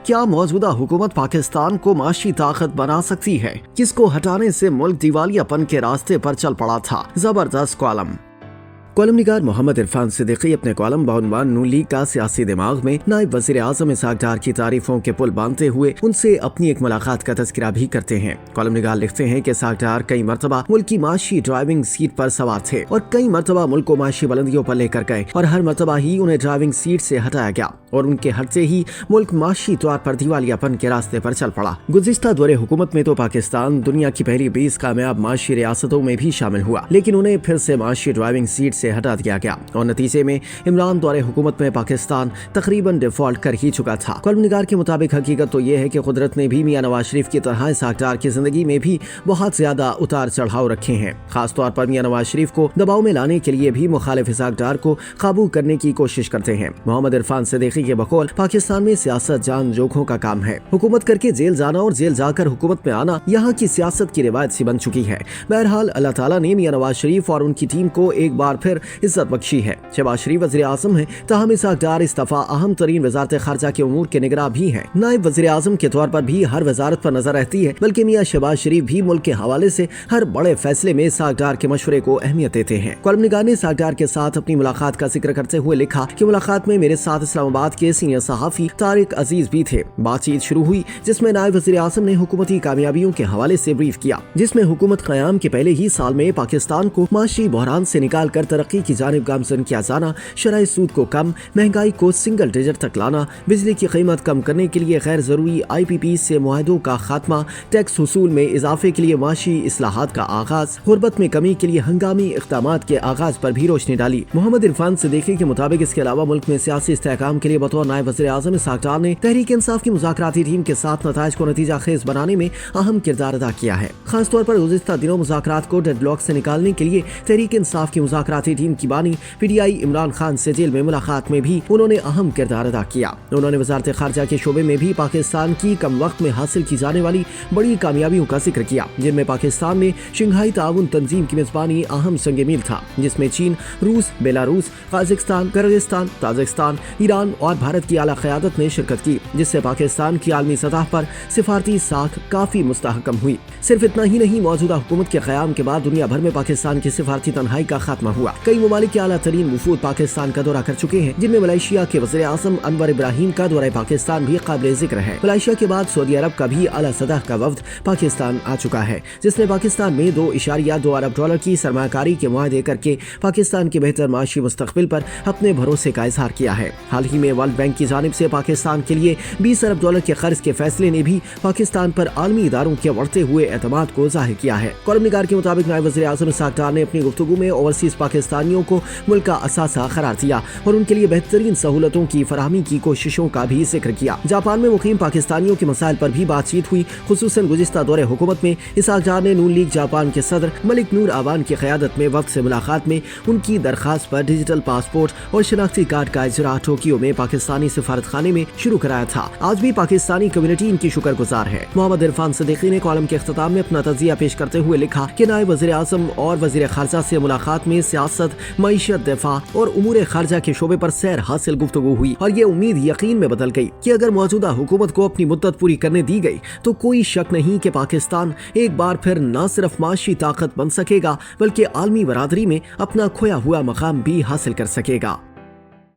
क्या मौजूदा हुकूमत पाकिस्तान को माशी ताकत बना सकती है, जिसको हटाने से मुल्क दिवालियापन के रास्ते पर चल पड़ा था। जबरदस्त कॉलम। कॉलम निगार मोहम्मद इरफान सिद्दीकी अपने कॉलम बाउनवान नून लीग का सियासी दिमाग में नायब वज़ीर आज़म इसहाक डार की तारीफों के पुल बांधते हुए उनसे अपनी एक मुलाकात का तज़किरा भी करते हैं। कॉलम निगार लिखते हैं कि इसहाक डार कई मरतबा मुल्क की माशी ड्राइविंग सीट पर सवार थे और कई मरतबा मुल्क को माशी बुलंदियों पर लेकर गए और हर मरतबा ही उन्हें ड्राइविंग सीट से हटाया गया और उनके हटते ही मुल्क माशी तौर पर दिवालियापन के रास्ते पर चल पड़ा। गुज़िश्ता दौरे हुकूमत में तो पाकिस्तान दुनिया की पहली 20 कामयाब माशी रियासतों में भी शामिल हुआ, लेकिन उन्हें फिर से माशी ड्राइविंग सीट से हटा दिया गया और नतीजे में इमरान दौरे हुकूमत में पाकिस्तान तकरीबन डिफॉल्ट कर ही चुका था। कॉलम निगार के मुताबिक हकीकत तो ये है कि कुदरत ने भी मियां नवाज शरीफ की तरह इसहाक डार की जिंदगी में भी बहुत ज्यादा उतार चढ़ाव रखे हैं। खास तौर पर मियां नवाज शरीफ को दबाव में लाने के लिए भी मुखालिफ इसहाक डार को काबू करने की कोशिश करते हैं। मोहम्मद इरफान सिद्दीकी के बकौल पाकिस्तान में सियासत जान जोखों का काम है। हुकूमत करके जेल जाना और जेल जाकर हुकूमत में आना यहाँ की सियासत की रिवायत सी बन चुकी है। बहरहाल अल्लाह ताला ने मियां नवाज शरीफ और उनकी टीम को एक बार फिर इज्जत बख्शी है। शहबाज शरीफ वज़ीर आज़म है, ताहम इसहाक डार इस दफा अहम तरीन वज़ारत ख़ारजा के उमूर के निगरां भी हैं। नायब वज़ीर आज़म के तौर पर भी हर वज़ारत पर नजर रहती है, बल्कि मियां शहबाज शरीफ भी मुल्क के हवाले से हर बड़े फैसले में इसहाक डार के मशवरे को अहमियत देते हैं। कॉलम निगार ने इसहाक डार के साथ अपनी मुलाकात का जिक्र करते हुए लिखा कि मुलाकात में मेरे साथ इस्लामाबाद के सीनियर सहाफ़ी तारिक अजीज भी थे। बातचीत शुरू हुई जिसमें नायब वज़ीर आज़म ने हुकूमती कामयाबियों के हवाले से ब्रीफ किया, जिसमें हुकूमत क़याम के पहले ही साल में पाकिस्तान को माशी बहरान से निकाल कर तरक्की की जानिब गामज़न किया जाना, शरह सूद को कम, महंगाई को सिंगल डिजिट तक लाना, बिजली की कीमत कम करने के लिए गैर जरूरी IPP से मुआहदों का खात्मा, टैक्स वसूल में इजाफे के लिए माशी इस्लाहात का आगाज, गुर्बत में कमी के लिए हंगामी इक़दामात के आगाज पर भी रोशनी डाली। मोहम्मद इरफान सिद्दीकी के मुताबिक इसके अलावा मुल्क में सियासी इस्तेहकाम के लिए बतौर नायब वज़ीर आज़म इसहाक डार ने तहरीक इंसाफ की मुज़ाकराती टीम के साथ नताइज को नतीजा खेज बनाने में अहम किरदार अदा किया है। खास तौर पर गुज़िश्ता दिनों मुज़ाकरात को डेडलॉक से निकालने के लिए तहरीक इंसाफ की मुज़ाकराती टीम की बानी PTI इमरान खान से जेल में मुलाकात में भी उन्होंने अहम किरदार अदा किया। उन्होंने वज़ारत ख़ारजा के शोबे में भी पाकिस्तान की कम वक्त में हासिल की जाने वाली बड़ी कामयाबियों का जिक्र किया, जिनमें पाकिस्तान ने शंघाई ताउन तंजीम की मेजबानी अहम संग मील था, जिसमें चीन, रूस, बेलारूस, काज़ाकिस्तान, किर्गिस्तान, ताजिकिस्तान, ईरान और भारत की आला क़यादत ने शिरकत की, जिससे पाकिस्तान की आलमी सतह पर सिफारती साख काफी मुस्तहकम हुई। सिर्फ इतना ही नहीं, मौजूदा हुकूमत के क़याम के बाद दुनिया भर में पाकिस्तान की सिफारती तन्हाई का खात्मा हुआ। कई ममालिक के आला तरीन वफूद पाकिस्तान का दौरा कर चुके हैं, जिनमें मलेशिया के वज़ीर आज़म अनवर इब्राहिम का दौरा पाकिस्तान भी काबिल जिक्र है। मलेशिया के बाद सऊदी अरब का भी आला सतह का वफ्द पाकिस्तान आ चुका है, जिसने पाकिस्तान में $2.2 अरब की सरमायाकारी के मुआहदे करके पाकिस्तान के बेहतर माशी मुस्तक़बिल पर अपने भरोसे का इजहार किया है। हाल ही में वर्ल्ड बैंक की जानिब से पाकिस्तान के लिए $20 अरब के कर्ज के फैसले ने भी पाकिस्तान पर आलमी इदारों के बढ़ते हुए एतमाद को जाहिर किया है। कॉलम निगार के मुताबिक नायब वज़ीर आज़म इसहाक डार ने अपनी गुफ्तगू में ओवरसीज पाकिस्तानियों को मुल्क का असासा करार दिया और उनके लिए बेहतरीन सहूलतों की फराहमी की कोशिशों का भी जिक्र किया। जापान में मुकीम पाकिस्तानियों के मसाइल पर भी बातचीत हुई। खुसूसन गुज़िश्ता दौरे हुकूमत में इसहाक डार ने नून लीग जापान के सदर मलिक नूर आवान की क़यादत में वक्त से मुलाकात में उनकी दरखास्त पर डिजिटल पासपोर्ट और शनाख्ती कार्ड का इजरा टोक्यो में पाकिस्तानी सिफारत खाने में शुरू कराया था। आज भी पाकिस्तानी कम्युनिटी इनकी शुक्रगुजार है। मोहम्मद इरफान सिद्दीकी ने कॉलम के इख्तिताम में अपना तज़िया पेश करते हुए लिखा कि नायब वज़ीर आज़म और वज़ीर ख़ारजा से मुलाकात में सियासत, मईशत, दिफा और उमूर ख़ारजा के शोबे पर सैर हासिल गुफ्तगू हुई और ये उम्मीद यकीन में बदल गई कि अगर मौजूदा हुकूमत को अपनी मुद्दत पूरी करने दी गई तो कोई शक नहीं कि पाकिस्तान एक बार फिर न सिर्फ माशी ताकत बन सकेगा बल्कि आलमी बरादरी में अपना खोया हुआ मकाम भी हासिल कर सकेगा।